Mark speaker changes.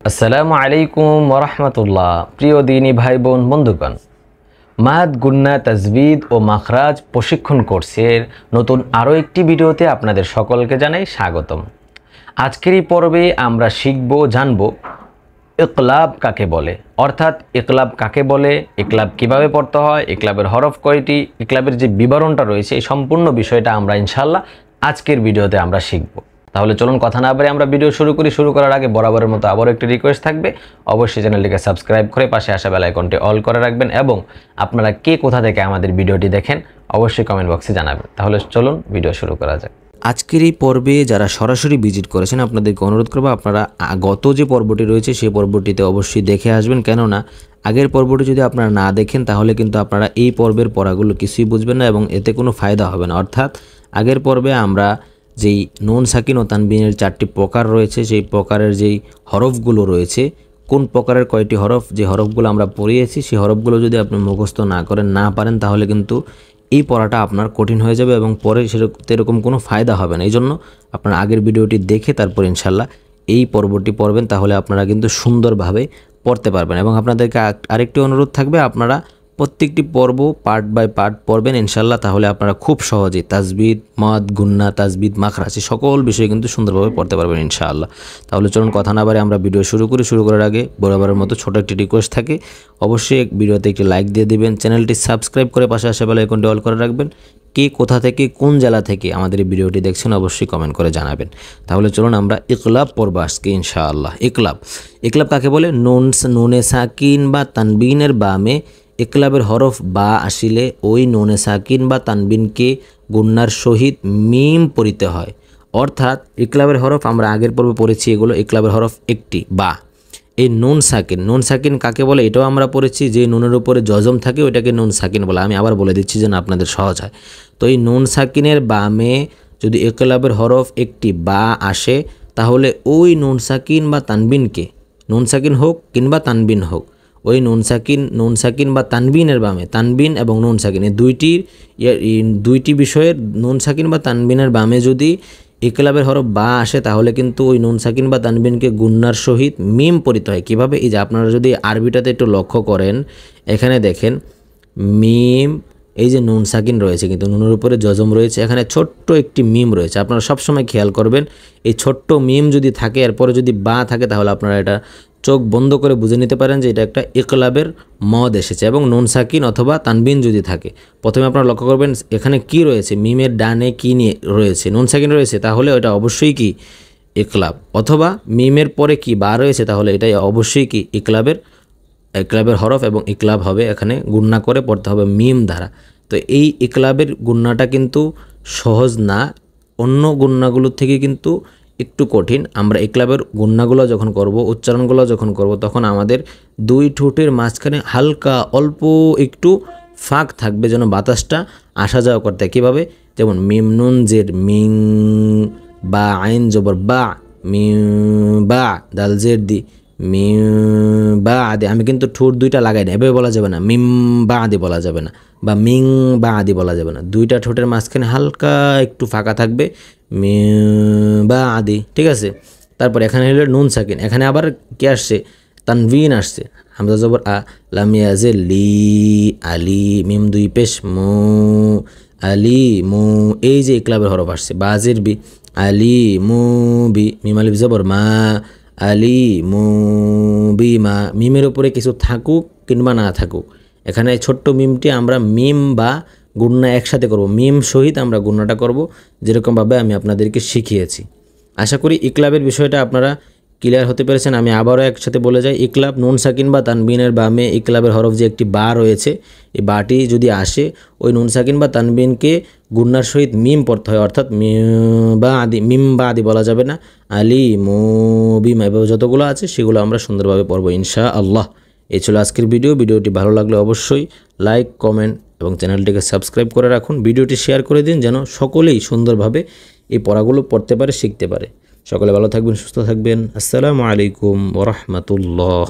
Speaker 1: আসসালামু আলাইকুম ওয়া রাহমাতুল্লাহ। প্রিয় দিনী ভাই বোন বন্ধুগণ, মাদ গুন্না তাজবিদ ও মাখরাজ প্রশিক্ষণ কোর্সের নতুন আরও একটি ভিডিওতে আপনাদের সকলকে জানাই স্বাগতম। আজকের এই পর্বে আমরা জানব ইকলাব কাকে বলে, অর্থাৎ ইকলাব কাকে বলে, ইকলাব কিভাবে পড়তে হয়, ইকলাবের হরফ কয়টি, ইকলাবের যে বিবরণটা রয়েছে এই সম্পূর্ণ বিষয়টা আমরা ইনশাআল্লাহ আজকের ভিডিওতে আমরা শিখব। তাহলে চলুন কথা না বাড়িয়ে আমরা ভিডিও শুরু করি। শুরু করার আগে বরাবরের মতো আবারও একটি রিকোয়েস্ট থাকবে, অবশ্যই চ্যানেলটিকে সাবস্ক্রাইব করে পাশে আসা বেল আইকনটি অল করে রাখবেন এবং আপনারা কে কোথা থেকে আমাদের ভিডিওটি দেখেন অবশ্যই কমেন্ট বক্সে জানাবেন। তাহলে চলুন ভিডিও শুরু করা যাক।
Speaker 2: আজকের এই পর্বে যারা সরাসরি ভিজিট করেছেন আপনাদেরকে অনুরোধ করবো আপনারা গত যে পর্বটি রয়েছে সেই পর্বটিতে অবশ্যই দেখে আসবেন, কেননা আগের পর্বটি যদি আপনারা না দেখেন তাহলে কিন্তু আপনারা এই পর্বের পড়াগুলো কিছুই বুঝবেন না এবং এতে কোনো ফায়দা হবে না। অর্থাৎ আগের পর্বে আমরা যেই নুন সাকিন ও তানবিনের 4টি প্রকার রয়েছে, সেই প্রকারের যেই হরফগুলো রয়েছে, কোন প্রকারের কয়টি হরফ, যে হরফগুলো আমরা পড়িয়েছি সেই হরফগুলো যদি আপনি মুখস্থ না করেন না পারেন তাহলে কিন্তু এই পড়াটা আপনার কঠিন হয়ে যাবে এবং পরে সেরকম কোনো ফায়দা হবে না। এই জন্য আপনারা আগের ভিডিওটি দেখে তারপর ইনশাল্লাহ এই পর্বটি পড়বেন, তাহলে আপনারা কিন্তু সুন্দরভাবে পড়তে পারবেন। এবং আপনাদেরকে আরেকটি অনুরোধ থাকবে, আপনারা প্রত্যেকটি পর্ব পার্ট বাই পার্ট পড়বেন ইনশাল্লাহ, তাহলে আপনারা খুব সহজেই তাজবিদ, মাদ, গুন্না, তাজবিদ, মাখরাজ সকল বিষয় কিন্তু সুন্দরভাবে পড়তে পারবেন ইনশাআল্লাহ। তাহলে চলুন কথা না বাড়িয়ে আমরা ভিডিও শুরু করি। শুরু করার আগে বরাবরের মতো ছোট একটি রিকোয়েস্ট থাকে, অবশ্যই ভিডিওতে একটি লাইক দিয়ে দিবেন, চ্যানেলটি সাবস্ক্রাইব করে পাশে আসা বেল আইকনটি অল করে রাখবেন। কে কোথা থেকে কোন জেলা থেকে আমাদের এই ভিডিওটি দেখছেন অবশ্যই কমেন্ট করে জানাবেন। তাহলে চলুন আমরা ইকলাব পড়ব আজকে ইনশাআল্লাহ। ইকলাব কাকে বলে? নুনে সাকিন বা তানবিনের বামে ইকলাবের হরফ বা আসিলে ওই নুনে সাকিন বা তানবিনকে গুন্নার সহিত মিম পড়িতে হয়। অর্থাৎ ইকলাবের হরফ আমরা আগের পর্বে পড়েছি, এগুলো ইকলাবের হরফ একটি বা। এই নুন সাকিন কাকে বলে এটাও আমরা পড়েছি, যে নুনের উপরে জজম থাকে ওইটাকে নুন সাকিন বলে। আমি আবার বলে দিচ্ছি যেন আপনাদের সহজ হয়। তো এই নুন সাকিনের বামে যদি ইকলাবের হরফ একটি বা আসে তাহলে ওই নুন সাকিন বা তানবিনকে, নুন সাকিন হোক কিংবা তানবিন হোক, ওই নুন সাকিন বা তানবিনের বামে, তানবিন এবং নুন সাকিন এই দুইটি বিষয়ের নুন সাকিন বা তানবিনের বামে যদি ইকলাবের হরফ বা আসে তাহলে কিন্তু ওই নুন সাকিন বা তানবিনকে গুন্নার সহিত মিম পড়িতে হয়। কীভাবে? এই যে আপনারা যদি আরবিটাতে একটু লক্ষ্য করেন, এখানে দেখেন মিম, এই যে নুন সাকিন রয়েছে কিন্তু নুনের উপরে জজম রয়েছে, এখানে ছোট্ট একটি মিম রয়েছে। আপনারা সবসময় খেয়াল করবেন এই ছোট্ট মিম যদি থাকে এরপরে যদি বা থাকে তাহলে আপনারা এটা চোখ বন্ধ করে বুঝে নিতে পারেন যে এটা একটা ইকলাবের মদ এসেছে। এবং নুন সাকিন অথবা তানবিন যদি থাকে, প্রথমে আপনারা লক্ষ্য করবেন এখানে কি রয়েছে, মিমের ডানে কি নিয়ে রয়েছে, নুন সাকিন রয়েছে, তাহলে এটা অবশ্যই কি ইকলাব। অথবা মিমের পরে কি বা রয়েছে তাহলে এটাই অবশ্যই কি ইকলাবের হরফ এবং ইকলাব হবে, এখানে গুন্না করে পড়তে হবে মিম দ্বারা। তো এই ইকলাবের গুন্নাটা কিন্তু সহজ না, অন্য গুন্নাগুলোর থেকে কিন্তু একটু কঠিন। আমরা ইকলাবের গুন্নাগুলো যখন করব, উচ্চারণগুলো যখন করব, তখন আমাদের দুই ঠোঁটের মাঝখানে হালকা অল্প একটু ফাঁক থাকবে যেন বাতাসটা আসা যাওয়া করতে। কীভাবে? যেমন মিম নুন জের মিং, বা আইন জবর বা, মিম বা, দাল জের দি মিম বা আদি। আমি কিন্তু ঠোঁট দুইটা লাগাই না, এভাবে বলা যাবে না, মিম বা আদি বলা যাবে না, বা মিং বা আদি বলা যাবে না। দুইটা ঠোঁটের মাঝখানে হালকা একটু ফাঁকা থাকবে, মিম বা আদি, ঠিক আছে? তারপর এখানে হলো নুন সাকিন, এখানে আবার কি আসছে? তানবিন আসছে, হামজা জবর আ, লাম ইয়াজে লি, আলি, মিম দুই পেশ মু, আলি মু, এই যে ইকলাবের হরফ আসছে। বাজের বি, আলি মু বি, মিম আলিফ জবর মা, আলি মু বি মা। মিমের উপরে কিছু থাকুক কিংবা না থাকুক, এখানে ছোট্ট মিমটি আমরা মিম বা গুন্না একসাথে করব, মিম সহিত আমরা গুন্নাটা করব, যেরকমভাবে আমি আপনাদেরকে শিখিয়েছি। আশা করি ইকলাবের বিষয়টা আপনারা ক্লিয়ার হতে পেরেছেন। আমি আবারও একসাথে বলে যাই, ইকলাব নুন সাকিন বা তানবিনের বামে ইকলাবের হরফ যে একটি বা রয়েছে, এই বাটি যদি আসে ওই নুন সাকিন বা তানবিনকে গুন্নার সহিত মিম পড়তে হয়। অর্থাৎ মিম বা আদি বলা যাবে না, আলি মু বিমা, এভাবে যতগুলো আছে সেগুলো আমরা সুন্দরভাবে পড়বো ইনশাআল্লাহ। এই ছিল আজকের ভিডিওটি ভালো লাগলে অবশ্যই লাইক, কমেন্ট এবং চ্যানেলটিকে সাবস্ক্রাইব করে রাখুন। ভিডিওটি শেয়ার করে দিন যেন সকলেই সুন্দরভাবে এই পড়াগুলো পড়তে পারে, শিখতে পারে। সকলে ভালো থাকবেন, সুস্থ থাকবেন। আসসালামু আলাইকুম ওয়া রাহমাতুল্লাহ।